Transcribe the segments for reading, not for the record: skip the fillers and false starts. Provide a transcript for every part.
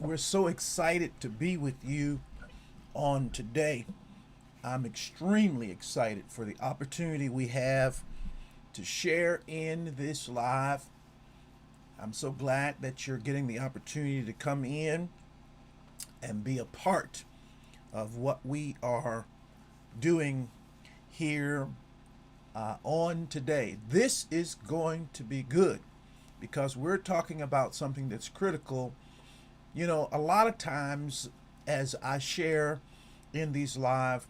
We're so excited to be with you on today. I'm extremely excited for the opportunity we have to share in this live. I'm so glad that you're getting the opportunity to come in and be a part of what we are doing here on today. This is going to be good because we're talking about something that's critical. A lot of times as I share in these live,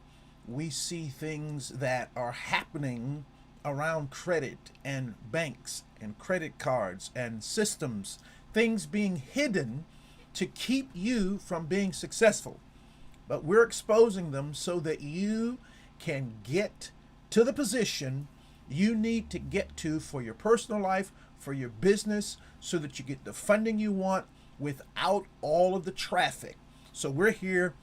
we see things that are happening around credit and banks and credit cards and systems, things being hidden to keep you from being successful. But we're exposing them so that you can get to the position you need to get to for your personal life, for your business, so that you get the funding you want without all of the traffic. So we're here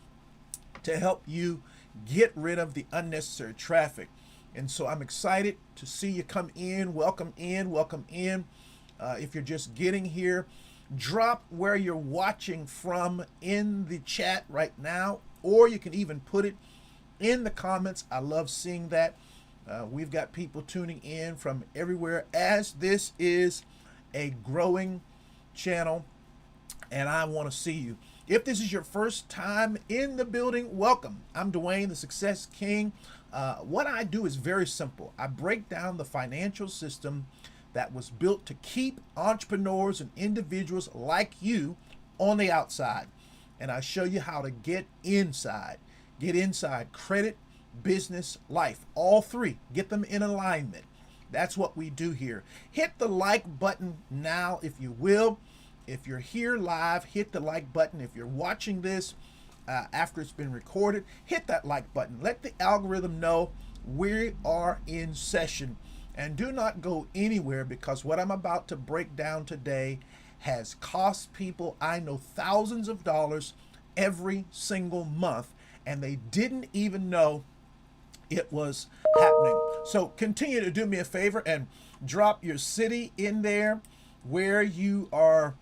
to help you get rid of the unnecessary traffic. And so I'm excited to see you come in. Welcome in, welcome in. If you're just getting here, drop where you're watching from in the chat right now, or you can even put it in the comments. I love seeing that. We've got people tuning in from everywhere as this is a growing channel, and I want to see you. If this is your first time in the building, welcome. I'm Dwayne, the Success King. What I do is very simple. I break down the financial system that was built to keep entrepreneurs and individuals like you on the outside. And I show you how to get inside. Get inside credit, business, life. All three. Get them in alignment. That's what we do here. Hit the like button now if you will. If you're here live, hit the like button. If you're watching this after it's been recorded, hit that like button. Let the algorithm know we are in session. And do not go anywhere, because what I'm about to break down today has cost people, I know, thousands of dollars every single month, and they didn't even know it was happening. So continue to do me a favor and drop your city in there where you are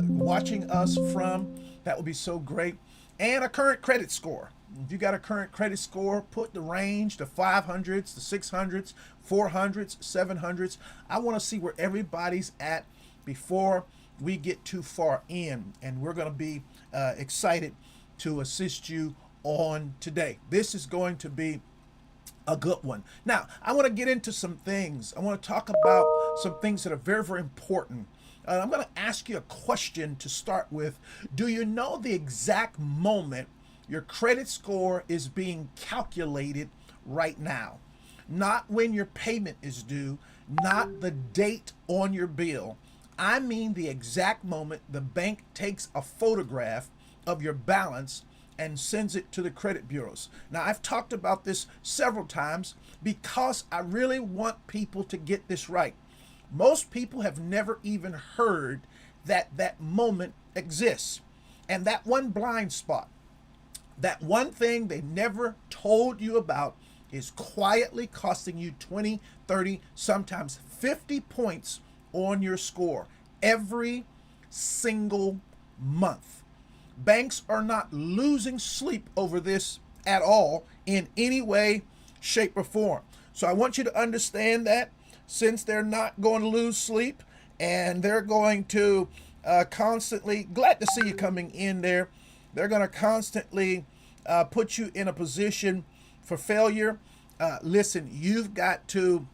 watching us from. That would be so great. And a current credit score. If you got a current credit score, put the range, the 500s, the 600s, 400s, 700s. I want to see where everybody's at before we get too far in. And we're going to be excited to assist you on today. This is going to be a good one. Now, I want to get into some things. I want to talk about some things that are very, very important. I'm going to ask you a question to start with. Do you know the exact moment your credit score is being calculated right now? Not when your payment is due, not the date on your bill. I mean the exact moment the bank takes a photograph of your balance and sends it to the credit bureaus. Now, I've talked about this several times because I really want people to get this right. Most people have never even heard that that moment exists. And that one blind spot, that one thing they never told you about, is quietly costing you 20, 30, sometimes 50 points on your score every single month. Banks are not losing sleep over this at all in any way, shape, or form. So I want you to understand that, since they're not going to lose sleep and they're going to constantly, glad to see you coming in there, they're going to constantly put you in a position for failure. Listen, you've got to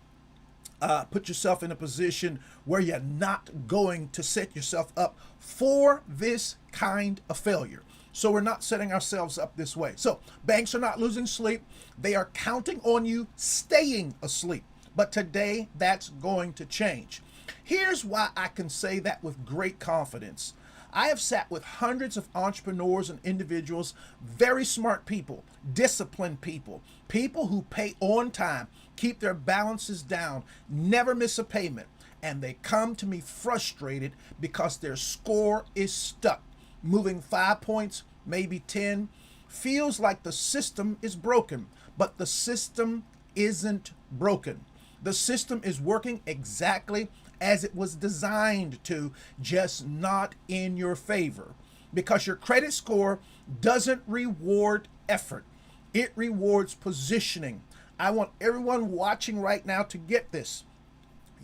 put yourself in a position where you're not going to set yourself up for this kind of failure. So we're not setting ourselves up this way. So banks are not losing sleep. They are counting on you staying asleep. But today, that's going to change. Here's why I can say that with great confidence. I have sat with hundreds of entrepreneurs and individuals, very smart people, disciplined people, people who pay on time, keep their balances down, never miss a payment. And they come to me frustrated because their score is stuck. Moving 5 points, maybe 10, feels like the system is broken, but the system isn't broken. The system is working exactly as it was designed to, just not in your favor. because your credit score doesn't reward effort. It rewards positioning. I want everyone watching right now to get this.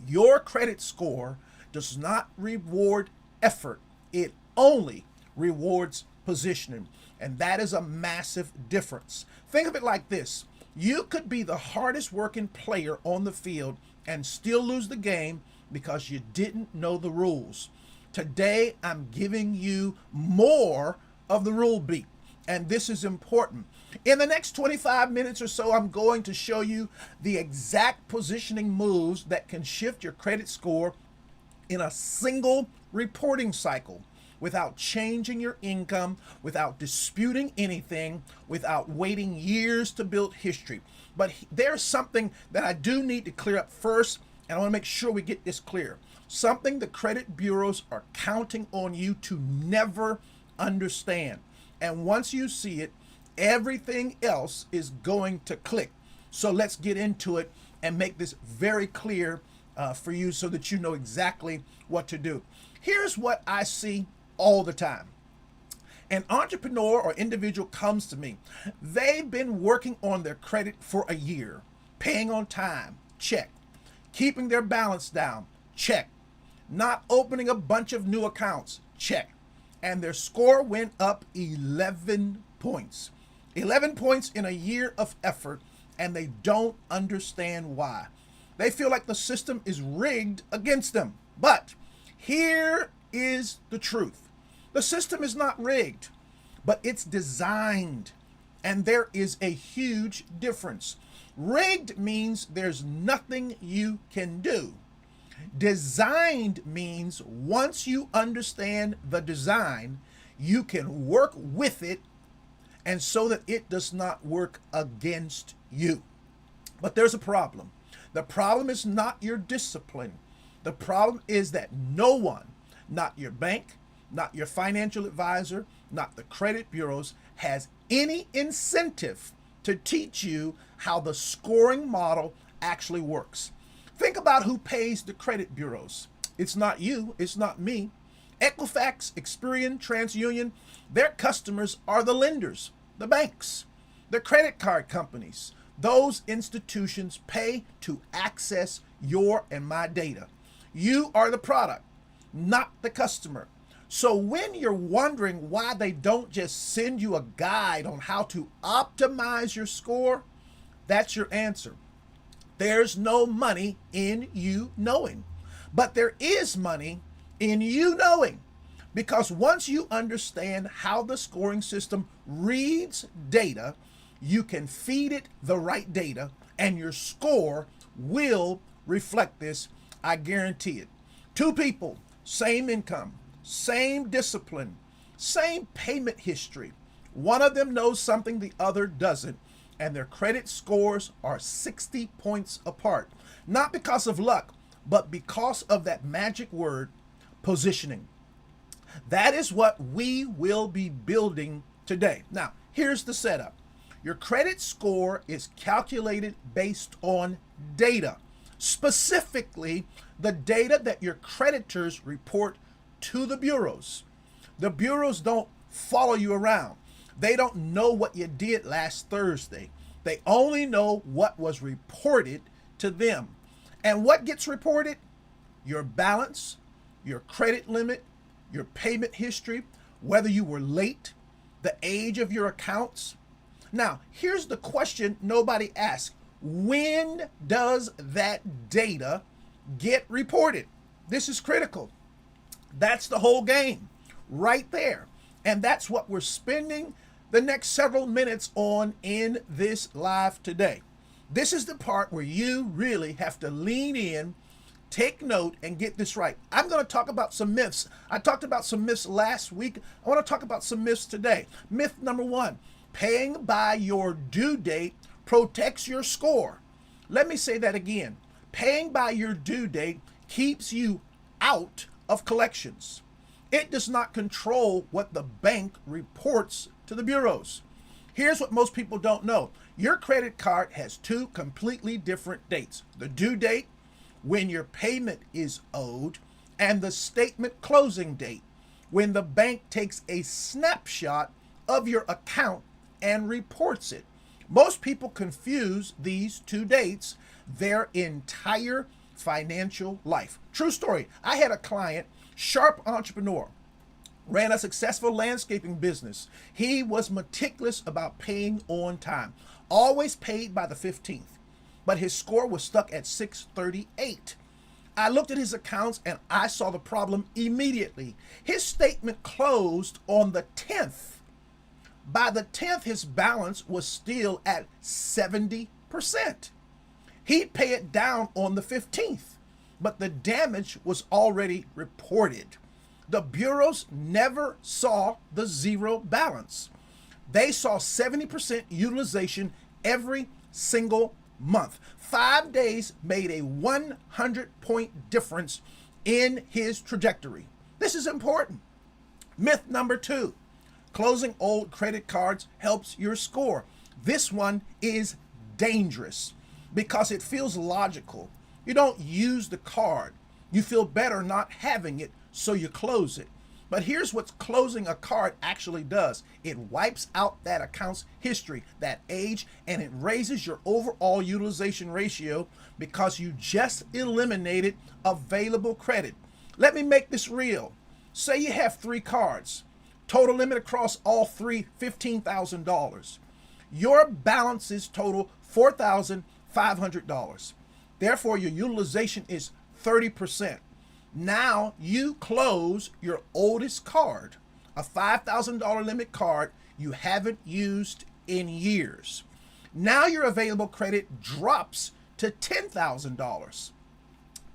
Your credit score does not reward effort. It only rewards positioning. And that is a massive difference. Think of it like this. You could be the hardest working player on the field and still lose the game because you didn't know the rules. Today, I'm giving you more of the rule beat. And this is important. In the next 25 minutes or so, I'm going to show you the exact positioning moves that can shift your credit score in a single reporting cycle without changing your income, without disputing anything, without waiting years to build history. But there's something that I do need to clear up first, and I want to make sure we get this clear. Something the credit bureaus are counting on you to never understand. And once you see it, everything else is going to click. So let's get into it and make this very clear for you so that you know exactly what to do. Here's what I see all the time. An entrepreneur or individual comes to me. They've been working on their credit for a year, paying on time, check. Keeping their balance down, check. Not opening a bunch of new accounts, check. And their score went up 11 points. 11 points in a year of effort, and they don't understand why. They feel like the system is rigged against them. But here is the truth. The system is not rigged, but it's designed. And there is a huge difference. Rigged means there's nothing you can do. Designed means once you understand the design, you can work with it and so that it does not work against you. But there's a problem. The problem is not your discipline. The problem is that no one, not your bank, not your financial advisor, not the credit bureaus, has any incentive to teach you how the scoring model actually works. Think about who pays the credit bureaus. It's not you, it's not me. Equifax, Experian, TransUnion, their customers are the lenders, the banks, the credit card companies. Those institutions pay to access your and my data. You are the product, not the customer. So when you're wondering why they don't just send you a guide on how to optimize your score, that's your answer. There's no money in you knowing, but there is money in you knowing, because once you understand how the scoring system reads data, you can feed it the right data and your score will reflect this. I guarantee it. Two people, same income, same discipline, same payment history. One of them knows something the other doesn't, and their credit scores are 60 points apart. Not because of luck, but because of that magic word, positioning. That is what we will be building today. Now, here's the setup. Your credit score is calculated based on data, specifically the data that your creditors report to the bureaus. The bureaus don't follow you around. They don't know what you did last Thursday. They only know what was reported to them. And what gets reported? Your balance, your credit limit, your payment history, whether you were late, the age of your accounts. Now, here's the question nobody asks. When does that data get reported? This is critical. That's the whole game right there. And that's what we're spending the next several minutes on in this live today. This is the part where you really have to lean in, take note, and get this right. I'm going to talk about some myths. I talked about some myths last week. I want to talk about some myths today. Myth number one, paying by your due date protects your score. Let me say that again. Paying by your due date keeps you out of collections. It does not control what the bank reports to the bureaus. Here's what most people don't know. Your credit card has two completely different dates. The due date, when your payment is owed, and the statement closing date. when the bank takes a snapshot of your account and reports it. Most people confuse these two dates their entire financial life. True story. I had a client, sharp entrepreneur, ran a successful landscaping business. He was meticulous about paying on time, always paid by the 15th, but his score was stuck at 638. I looked at his accounts and I saw the problem immediately. His statement closed on the 10th. By the 10th, his balance was still at 70%. He'd pay it down on the 15th, but the damage was already reported. The bureaus never saw the zero balance. They saw 70% utilization every single month. 5 days made a 100-point difference in his trajectory. This is important. Myth number 2, closing old credit cards helps your score. This one is dangerous because it feels logical. You don't use the card. You feel better not having it, so you close it. But here's what closing a card actually does. It wipes out that account's history, that age, and it raises your overall utilization ratio because you just eliminated available credit. Let me make this real. Say you have 3 cards. Total limit across all 3, $15,000. Your balances total $4,500. Therefore, your utilization is 30%. Now you close your oldest card, a $5,000 limit card you haven't used in years. Now your available credit drops to $10,000,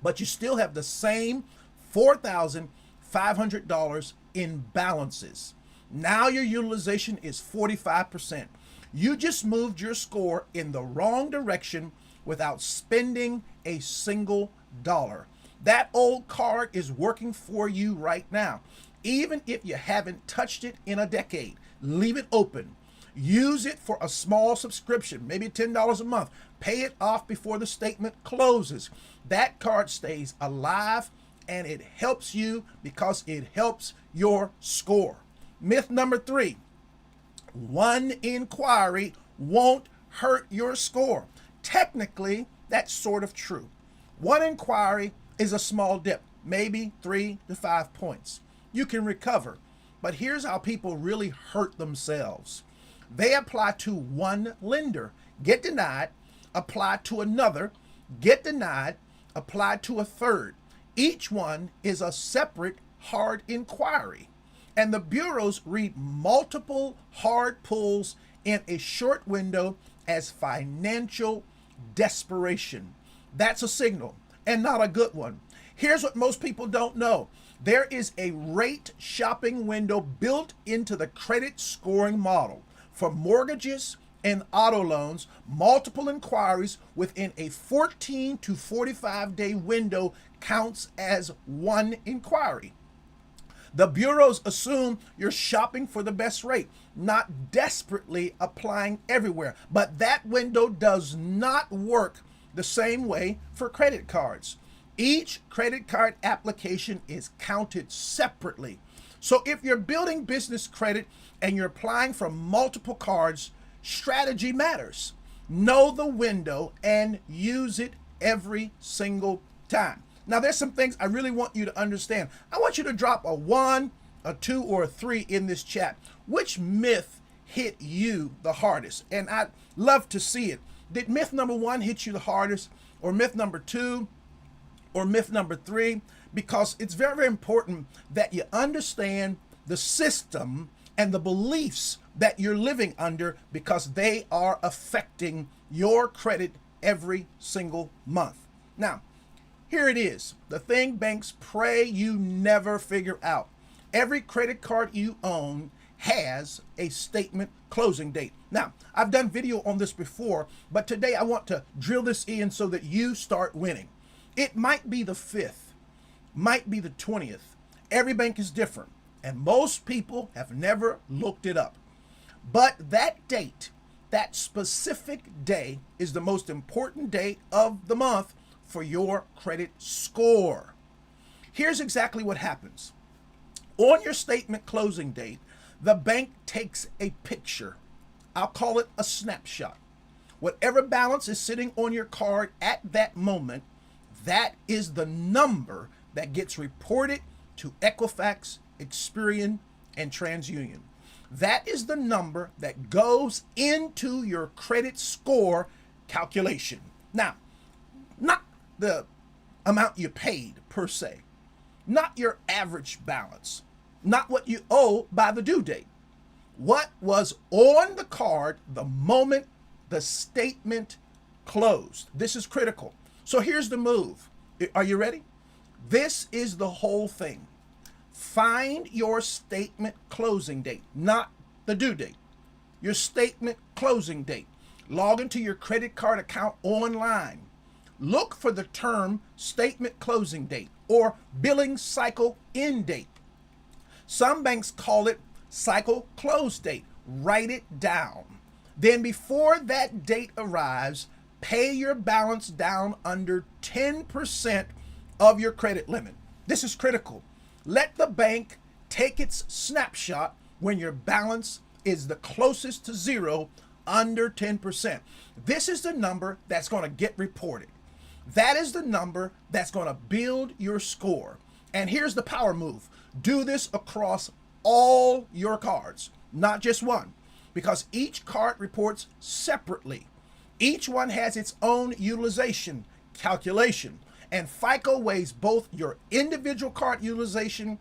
but you still have the same $4,500 in balances. Now your utilization is 45%. You just moved your score in the wrong direction without spending a single dollar. That old card is working for you right now. Even if you haven't touched it in a decade, leave it open. Use it for a small subscription, maybe $10 a month. Pay it off before the statement closes. That card stays alive and it helps you because it helps your score. Myth number 3, one inquiry won't hurt your score. Technically, that's sort of true. One inquiry is a small dip, maybe 3 to 5 points. You can recover, but here's how people really hurt themselves. They apply to one lender, get denied, apply to another, get denied, apply to a third. Each one is a separate hard inquiry, and the bureaus read multiple hard pulls in a short window as financial desperation. That's a signal, and not a good one. Here's what most people don't know. There is a rate shopping window built into the credit scoring model. For mortgages and auto loans, multiple inquiries within a 14 to 45 day window counts as one inquiry. The bureaus assume you're shopping for the best rate, not desperately applying everywhere. But that window does not work the same way for credit cards. Each credit card application is counted separately. So if you're building business credit and you're applying for multiple cards, strategy matters. Know the window and use it every single time. Now, there's some things I really want you to understand. I want you to drop a 1, a 2, or a 3 in this chat. Which myth hit you the hardest? And I'd love to see it. Did myth number 1 hit you the hardest, or myth number 2, or myth number 3? Because it's very, very important that you understand the system and the beliefs that you're living under, because they are affecting your credit every single month. Now, here it is, the thing banks pray you never figure out. Every credit card you own has a statement closing date. Now, I've done video on this before, but today I want to drill this in so that you start winning. It might be the 5th, might be the 20th. Every bank is different, and most people have never looked it up. But that date, that specific day, is the most important day of the month for your credit score. Here's exactly what happens. On your statement closing date, the bank takes a picture. I'll call it a snapshot. Whatever balance is sitting on your card at that moment, that is the number that gets reported to Equifax, Experian, and TransUnion. That is the number that goes into your credit score calculation. Now, not the amount you paid per se, not your average balance, not what you owe by the due date. What was on the card the moment the statement closed. This is critical. So here's the move. Are you ready? This is the whole thing. Find your statement closing date, not the due date. Your statement closing date. Log into your credit card account online. Look for the term statement closing date or billing cycle end date. Some banks call it cycle close date. Write it down. Then before that date arrives, pay your balance down under 10% of your credit limit. This is critical. Let the bank take its snapshot when your balance is the closest to zero, under 10%. This is the number that's going to get reported. That is the number that's going to build your score. And here's the power move. Do this across all your cards, not just one, because each card reports separately. Each one has its own utilization calculation, and FICO weighs both your individual card utilization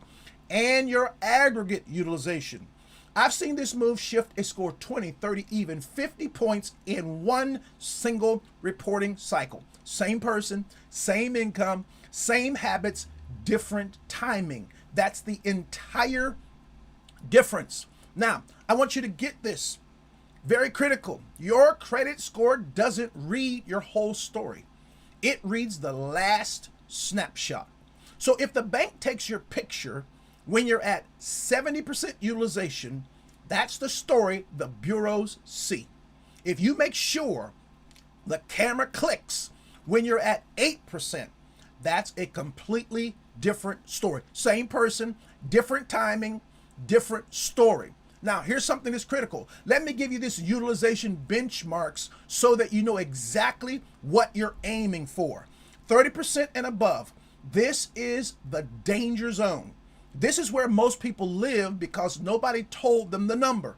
and your aggregate utilization. I've seen this move shift a score 20, 30, even 50 points in one single reporting cycle. Same person, same income, same habits, different timing. That's the entire difference. Now, I want you to get this. Very critical. Your credit score doesn't read your whole story. It reads the last snapshot. So if the bank takes your picture when you're at 70% utilization, that's the story the bureaus see. If you make sure the camera clicks when you're at 8%, that's a completely different story. Same person, different timing, different story. Now, here's something that's critical. Let me give you this utilization benchmarks so that you know exactly what you're aiming for. 30% and above. This is the danger zone. This is where most people live because nobody told them the number.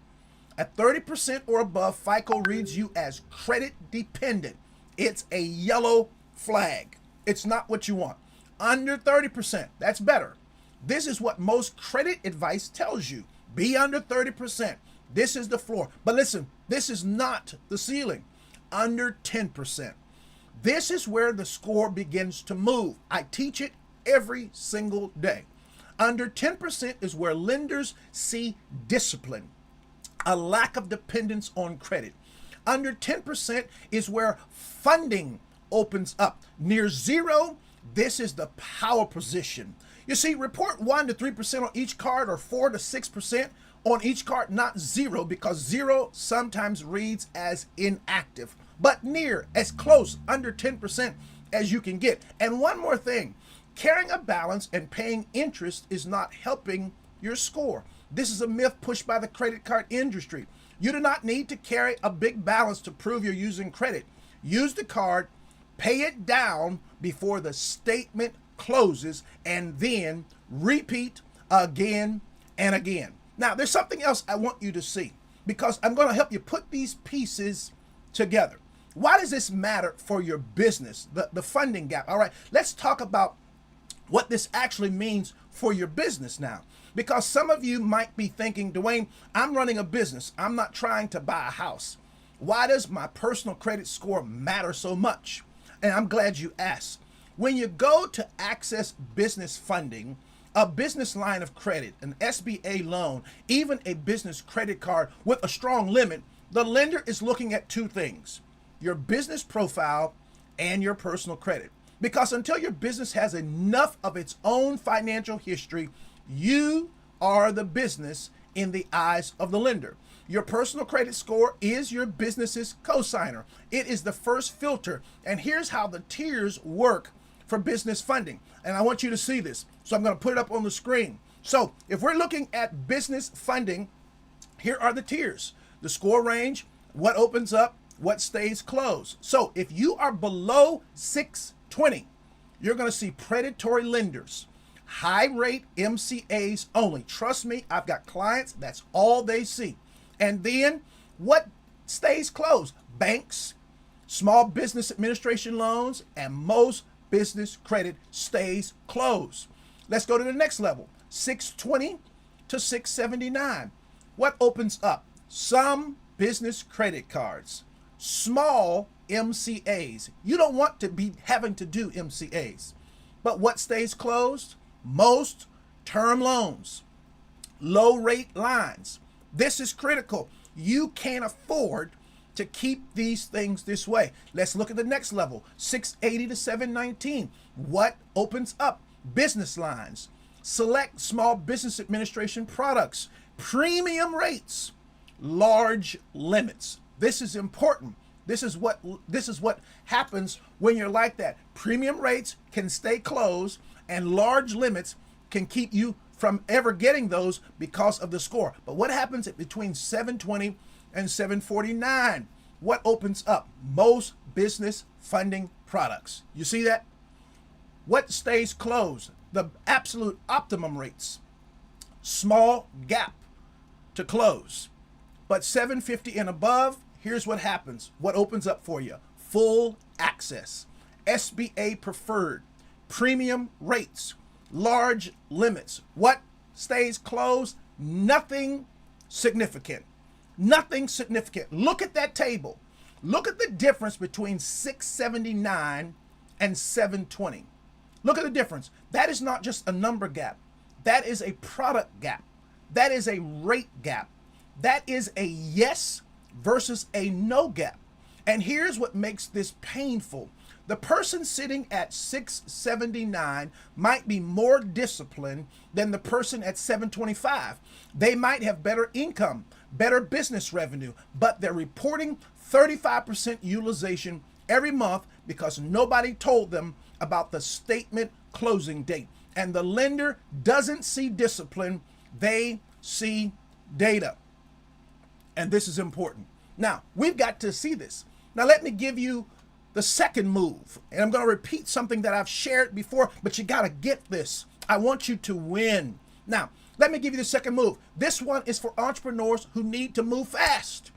At 30% or above, FICO reads you as credit dependent. It's a yellow flag. It's not what you want. Under 30%, that's better. This is what most credit advice tells you. Be under 30%. This is the floor. But listen, this is not the ceiling. Under 10%. This is where the score begins to move. I teach it every single day. Under 10% is where lenders see discipline, a lack of dependence on credit. Under 10% is where funding opens up. Near zero, this is the power position. You see, report 1 to 3% on each card or 4 to 6% on each card, not zero, because zero sometimes reads as inactive, but near, as close, under 10% as you can get. And one more thing, carrying a balance and paying interest is not helping your score. This is a myth pushed by the credit card industry. You do not need to carry a big balance to prove you're using credit. Use the card, pay it down before the statement closes, and then repeat again and again. Now, there's something else I want you to see because I'm going to help you put these pieces together. Why does this matter for your business, the funding gap? All right, let's talk about what this actually means for your business now. Because some of you might be thinking, Dwayne, I'm running a business. I'm not trying to buy a house. Why does my personal credit score matter so much? And I'm glad you asked. When you go to access business funding, a business line of credit, an SBA loan, even a business credit card with a strong limit, the lender is looking at two things: your business profile and your personal credit. Because until your business has enough of its own financial history, you are the business in the eyes of the lender. Your personal credit score is your business's cosigner. It is the first filter. And here's how the tiers work for business funding. And I want you to see this. So I'm going to put it up on the screen. So if we're looking at business funding, here are the tiers. The score range, what opens up, what stays closed. So if you are below 620, you're going to see predatory lenders, high rate MCAs only. Trust me, I've got clients, that's all they see. And then what stays closed? Banks, small business administration loans, and most business credit stays closed. Let's go to the next level, 620 to 679. What opens up? Some business credit cards, small MCAs. You don't want to be having to do MCAs. But what stays closed? Most term loans, low rate lines. This is critical. You can't afford to keep these things this way. Let's look at the next level, 680 to 719. What opens up? Business lines, select small business administration products, premium rates, large limits. This is important. This is what happens when you're like that. Premium rates can stay closed and large limits can keep you from ever getting those because of the score. But what happens between 720 and 749? What opens up? Most business funding products. You see that? What stays closed? The absolute optimum rates. Small gap to close. But 750 and above, here's what happens. What opens up for you? Full access, SBA preferred, premium rates, large limits. What stays closed? Nothing significant. Nothing significant. Look at that table. Look at the difference between 679 and 720. Look at the difference. That is not just a number gap. That is a product gap. That is a rate gap. That is a yes versus a no gap. And here's what makes this painful. The person sitting at 679 might be more disciplined than the person at 725. They might have better income, better business revenue, but they're reporting 35% utilization every month because nobody told them about the statement closing date. And the lender doesn't see discipline, they see data. And this is important. Now, we've got to see this. Now, let me give you the second move. And I'm going to repeat something that I've shared before, but you got to get this. I want you to win. Now, let me give you the second move. This one is for entrepreneurs who need to move fast.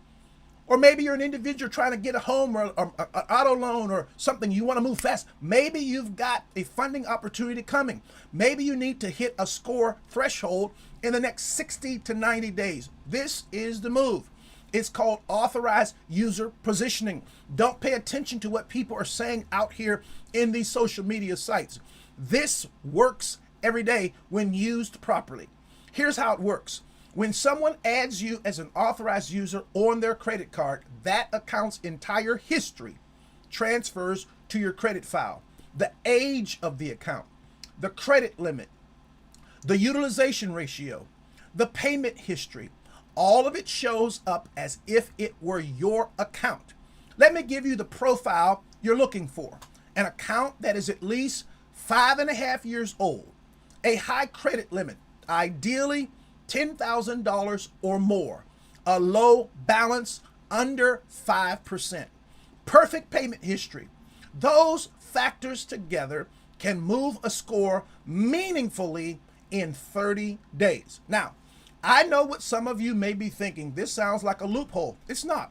Or maybe you're an individual trying to get a home or an auto loan or something. You want to move fast. Maybe you've got a funding opportunity coming. Maybe you need to hit a score threshold in the next 60 to 90 days. This is the move. It's called authorized user positioning. Don't pay attention to what people are saying out here in these social media sites. This works every day when used properly. Here's how it works. When someone adds you as an authorized user on their credit card, that account's entire history transfers to your credit file. The age of the account, the credit limit, the utilization ratio, the payment history, all of it shows up as if it were your account. Let me give you the profile you're looking for. An account that is at least 5.5 years old, a high credit limit, ideally $10,000 or more, a low balance under 5%, perfect payment history. Those factors together can move a score meaningfully in 30 days. Now, I know what some of you may be thinking. This sounds like a loophole. It's not.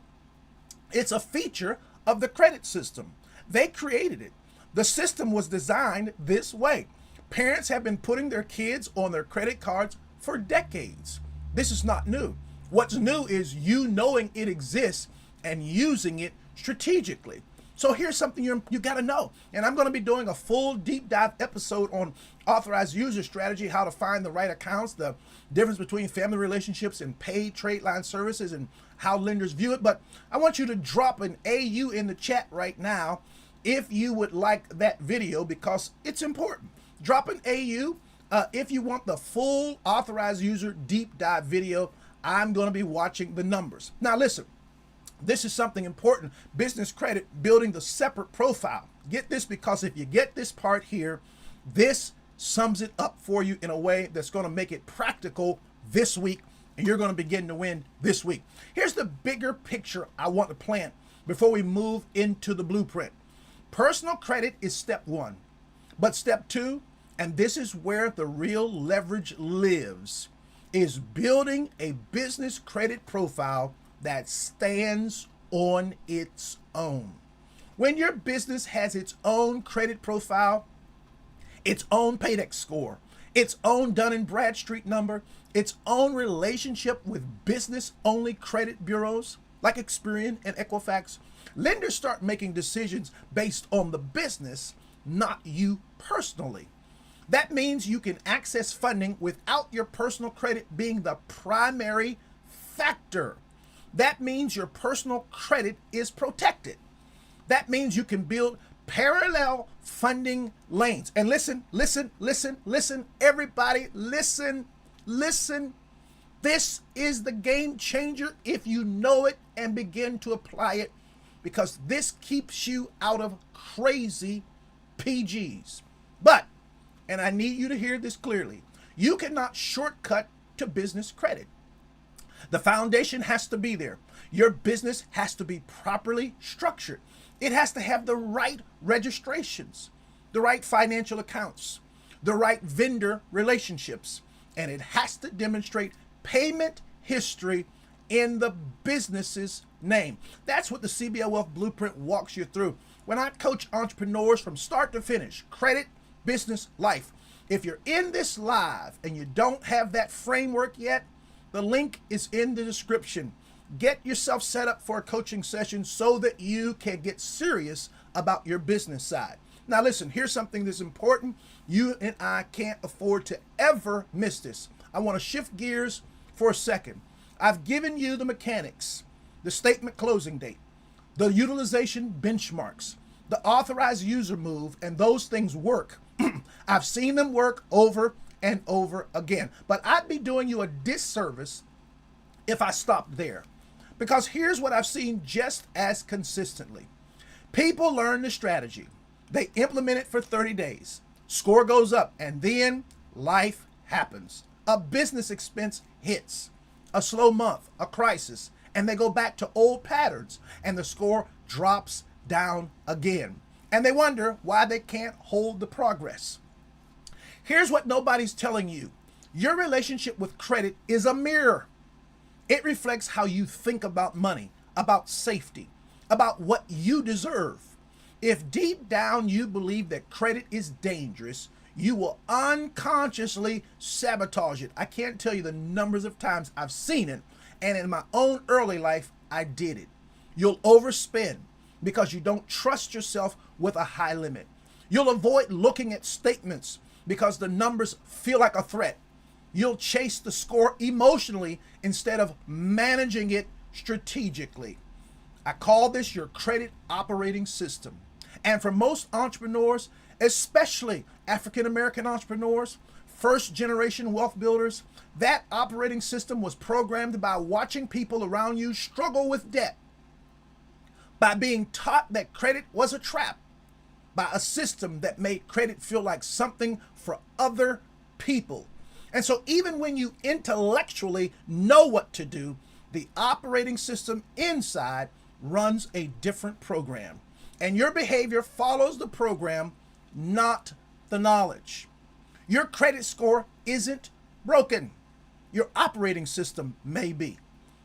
It's a feature of the credit system. They created it. The system was designed this way. Parents have been putting their kids on their credit cards for decades. This is not new. What's new is you knowing it exists and using it strategically. So here's something you got to know. And I'm going to be doing a full deep dive episode on authorized user strategy, how to find the right accounts, the difference between family relationships and paid trade line services, and how lenders view it. But I want you to drop an AU in the chat right now if you would like that video, because it's important. Drop an AU if you want the full authorized user deep dive video. I'm going to be watching the numbers. Now listen. This is something important. Business credit, building the separate profile. Get this, because if you get this part here, this sums it up for you in a way that's going to make it practical this week, and you're going to begin to win this week. Here's the bigger picture I want to plant before we move into the blueprint. Personal credit is step one, but step two, and this is where the real leverage lives, is building a business credit profile that stands on its own. When your business has its own credit profile, its own Paydex score, its own Dun & Bradstreet number, its own relationship with business-only credit bureaus like Experian and Equifax, lenders start making decisions based on the business, not you personally. That means you can access funding without your personal credit being the primary factor. That means your personal credit is protected. That means you can build parallel funding lanes. And listen, everybody, listen. This is the game changer if you know it and begin to apply it, because this keeps you out of crazy PGs. But, and I need you to hear this clearly, you cannot shortcut to business credit. The foundation has to be there. Your business has to be properly structured. It has to have the right registrations, the right financial accounts, the right vendor relationships, and it has to demonstrate payment history in the business's name. That's what the CBO Wealth Blueprint walks you through. When I coach entrepreneurs from start to finish, credit, business, life, if you're in this live and you don't have that framework yet, the link is in the description. Get yourself set up for a coaching session so that you can get serious about your business side. Now listen, here's something that's important. You and I can't afford to ever miss this. I want to shift gears for a second. I've given you the mechanics, the statement closing date, the utilization benchmarks, the authorized user move, and those things work. I've seen them work over and over again. But I'd be doing you a disservice if I stopped there. Because here's what I've seen just as consistently. People learn the strategy. They implement it for 30 days. Score goes up, and then life happens. A business expense hits, a slow month, a crisis, and they go back to old patterns, and the score drops down again. And they wonder why they can't hold the progress. Here's what nobody's telling you. Your relationship with credit is a mirror. It reflects how you think about money, about safety, about what you deserve. If deep down you believe that credit is dangerous, you will unconsciously sabotage it. I can't tell you the numbers of times I've seen it, and in my own early life, I did it. You'll overspend because you don't trust yourself with a high limit. You'll avoid looking at statements because the numbers feel like a threat. You'll chase the score emotionally instead of managing it strategically. I call this your credit operating system. And for most entrepreneurs, especially African American entrepreneurs, first generation wealth builders, that operating system was programmed by watching people around you struggle with debt, by being taught that credit was a trap, by a system that made credit feel like something for other people. And so even when you intellectually know what to do, the operating system inside runs a different program. And your behavior follows the program, not the knowledge. Your credit score isn't broken. Your operating system may be.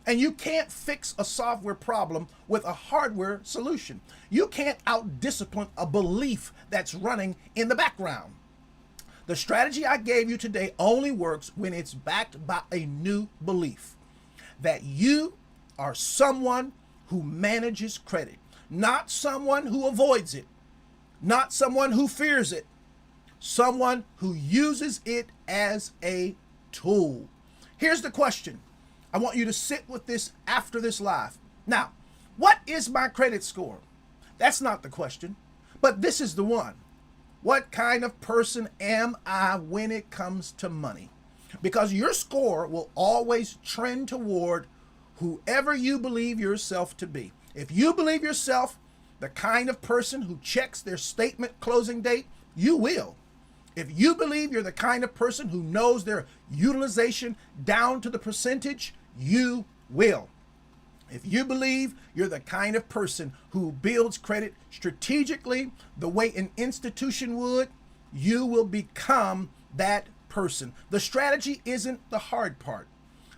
And you can't fix a software problem with a hardware solution. You can't out-discipline a belief that's running in the background. The strategy I gave you today only works when it's backed by a new belief that you are someone who manages credit, not someone who avoids it, not someone who fears it, someone who uses it as a tool. Here's the question. I want you to sit with this after this live. Now, what is my credit score? That's not the question, but this is the one. What kind of person am I when it comes to money? Because your score will always trend toward whoever you believe yourself to be. If you believe yourself the kind of person who checks their statement closing date, you will. If you believe you're the kind of person who knows their utilization down to the percentage, you will. If you believe you're the kind of person who builds credit strategically the way an institution would, you will become that person. The strategy isn't the hard part.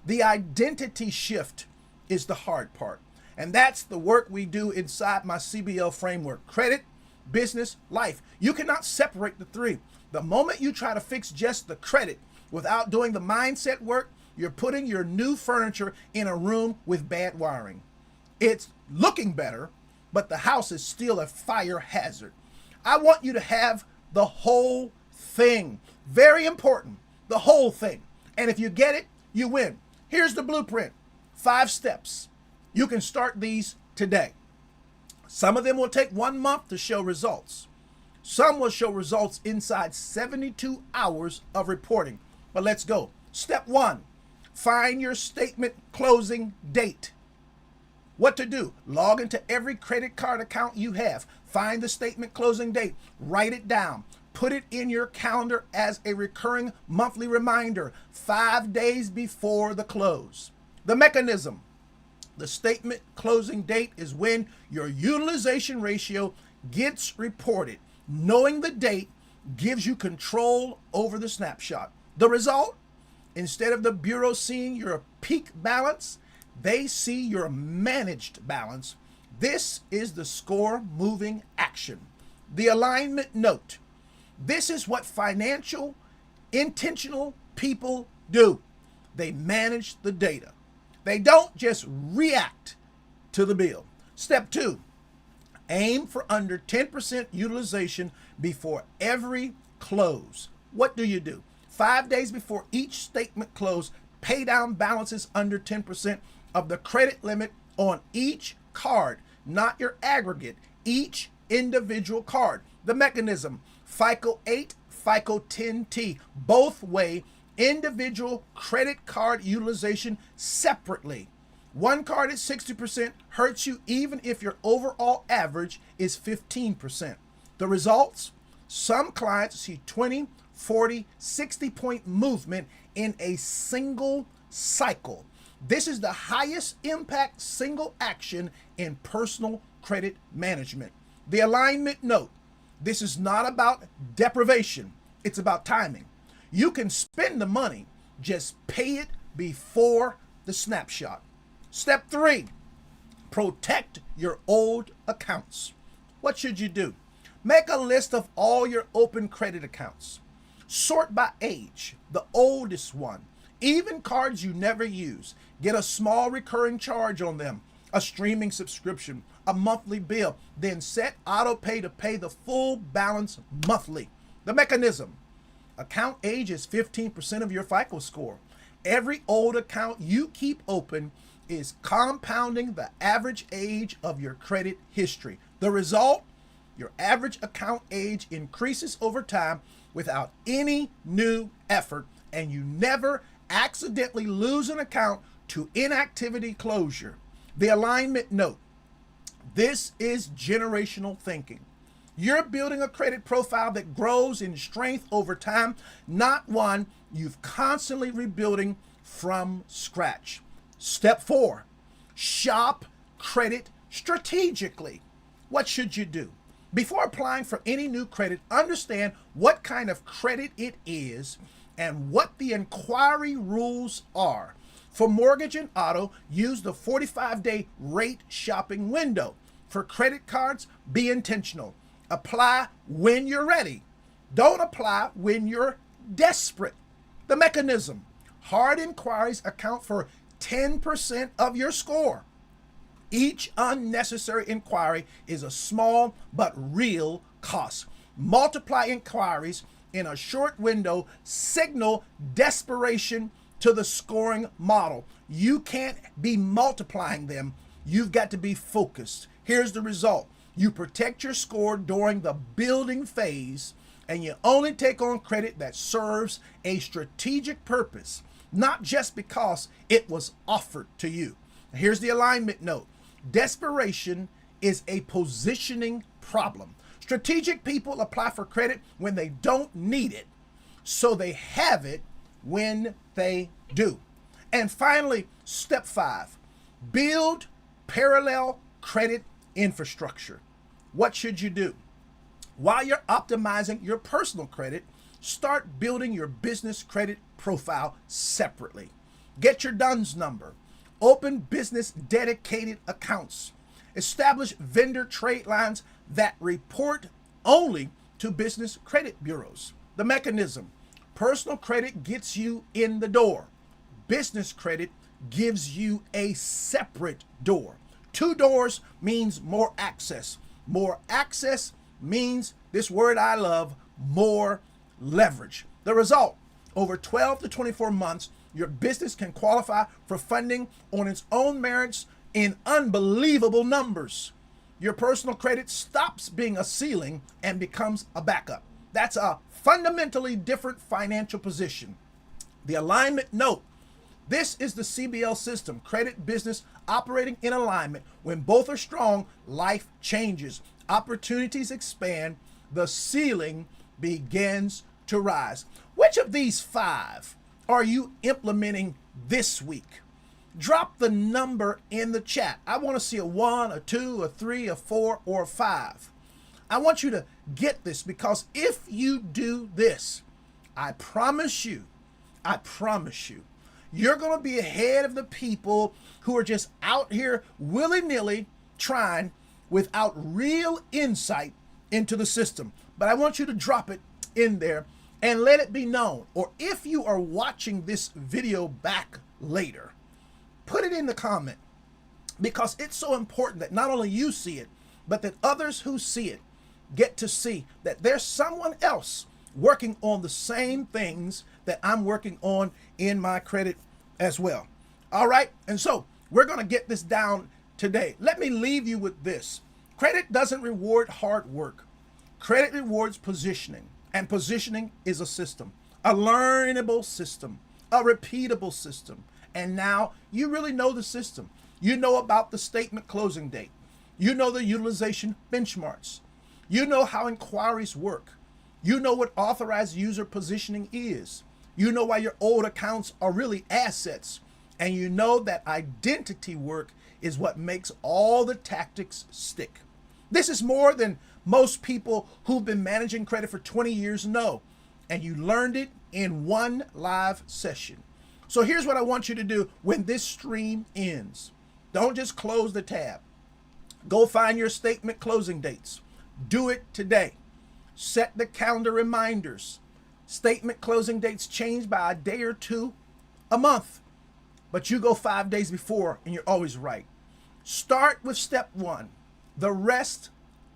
The identity shift is the hard part. And that's the work we do inside my CBL framework: credit, business, life. You cannot separate the three. The moment you try to fix just the credit without doing the mindset work, you're putting your new furniture in a room with bad wiring. It's looking better, but the house is still a fire hazard. I want you to have the whole thing. Very important, the whole thing. And if you get it, you win. Here's the blueprint. 5 steps. You can start these today. Some of them will take 1 month to show results. Some will show results inside 72 hours of reporting. But let's go. Step 1, find your statement closing date. What to do? Log into every credit card account you have. Find the statement closing date. Write it down. Put it in your calendar as a recurring monthly reminder 5 days before the close. The mechanism. The statement closing date is when your utilization ratio gets reported. Knowing the date gives you control over the snapshot. The result? Instead of the bureau seeing your peak balance, they see your managed balance. This is the score moving action. The alignment note. This is what financial, intentional people do. They manage the data. They don't just react to the bill. Step 2, aim for under 10% utilization before every close. What do? 5 days before each statement close, pay down balances under 10% of the credit limit on each card, not your aggregate, each individual card. The mechanism, FICO 8, FICO 10T, both weigh individual credit card utilization separately. One card at 60% hurts you even if your overall average is 15%. The results? Some clients see 20, 40, 60-point movement in a single cycle. This is the highest impact single action in personal credit management. The alignment note. This is not about deprivation. It's about timing. You can spend the money, just pay it before the snapshot. Step 3, protect your old accounts. What should you do? Make a list of all your open credit accounts. Sort by age, the oldest one, even cards you never use. Get a small recurring charge on them, a streaming subscription, a monthly bill, then set auto pay to pay the full balance monthly. The mechanism. Account age is 15% of your FICO score. Every old account you keep open is compounding the average age of your credit history. The result? Your average account age increases over time without any new effort, and you never accidentally lose an account to inactivity closure. The alignment note. This is generational thinking. You're building a credit profile that grows in strength over time, not one you've constantly rebuilding from scratch. Step 4, shop credit strategically. What should you do? Before applying for any new credit, understand what kind of credit it is and what the inquiry rules are. For mortgage and auto, use the 45-day rate shopping window. For credit cards, be intentional. Apply when you're ready. Don't apply when you're desperate. The mechanism. Hard inquiries account for 10% of your score. Each unnecessary inquiry is a small but real cost. Multiply inquiries in a short window, signal desperation to the scoring model. You can't be multiplying them. You've got to be focused. Here's the result. You protect your score during the building phase, and you only take on credit that serves a strategic purpose, not just because it was offered to you. Here's the alignment note. Desperation is a positioning problem. Strategic people apply for credit when they don't need it, so they have it when they do. And finally, step 5, build parallel credit infrastructure. What should you do? While you're optimizing your personal credit, start building your business credit profile separately. Get your DUNS number. Open business dedicated accounts. Establish vendor trade lines that report only to business credit bureaus. The mechanism: personal credit gets you in the door. Business credit gives you a separate door. 2 doors means more access. More access means, this word I love, more leverage. The result: over 12 to 24 months, your business can qualify for funding on its own merits in unbelievable numbers. Your personal credit stops being a ceiling and becomes a backup. That's a fundamentally different financial position. The alignment note: this is the CBL system, credit business operating in alignment. When both are strong, life changes. Opportunities expand. The ceiling begins to rise. Which of these 5 are you implementing this week? Drop the number in the chat. I want to see a 1, a 2, a 3, a 4, or a 5. I want you to get this, because if you do this, I promise you, you're going to be ahead of the people who are just out here willy-nilly trying without real insight into the system. But I want you to drop it in there and let it be known. Or if you are watching this video back later, put it in the comment, because it's so important that not only you see it, but that others who see it get to see that there's someone else working on the same things that I'm working on in my credit as well. All right. And so we're going to get this down today. Let me leave you with this. Credit doesn't reward hard work. Credit rewards positioning, and positioning is a system, a learnable system, a repeatable system. And now you really know the system. You know about the statement closing date. You know the utilization benchmarks. You know how inquiries work. You know what authorized user positioning is. You know why your old accounts are really assets. And you know that identity work is what makes all the tactics stick. This is more than most people who've been managing credit for 20 years know. And you learned it in one live session. So here's what I want you to do when this stream ends. Don't just close the tab. Go find your statement closing dates. Do it today. Set the calendar reminders. Statement closing dates change by a day or 2 a month, but you go 5 days before and you're always right. Start with step 1. The rest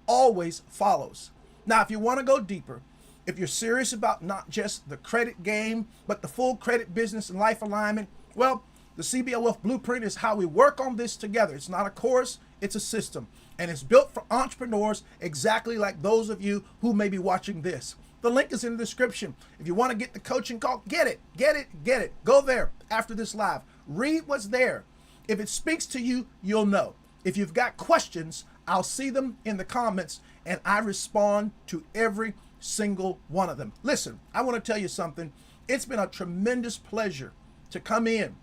always follows. Now, if you want to go deeper, if you're serious about not just the credit game, but the full credit business and life alignment, well, the CBL Wealth Blueprint is how we work on this together. It's not a course, it's a system. And it's built for entrepreneurs exactly like those of you who may be watching this. The link is in the description. If you want to get the coaching call, get it. Go there after this live. Read what's there. If it speaks to you, you'll know. If you've got questions, I'll see them in the comments and I respond to every single one of them. Listen, I want to tell you something. It's been a tremendous pleasure to come in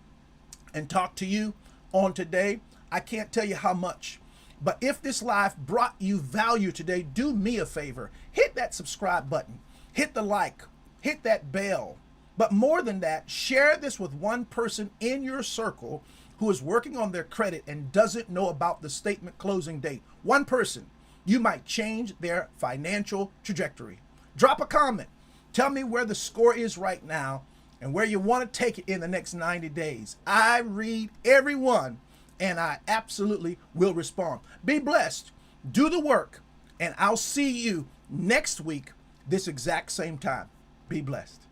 and talk to you on today. I can't tell you how much. But if this live brought you value today, do me a favor. Hit that subscribe button. Hit the like. Hit that bell. But more than that, share this with one person in your circle who is working on their credit and doesn't know about the statement closing date. One person. You might change their financial trajectory. Drop a comment. Tell me where the score is right now and where you want to take it in the next 90 days. I read every one, and I absolutely will respond. Be blessed. Do the work. And I'll see you next week, this exact same time. Be blessed.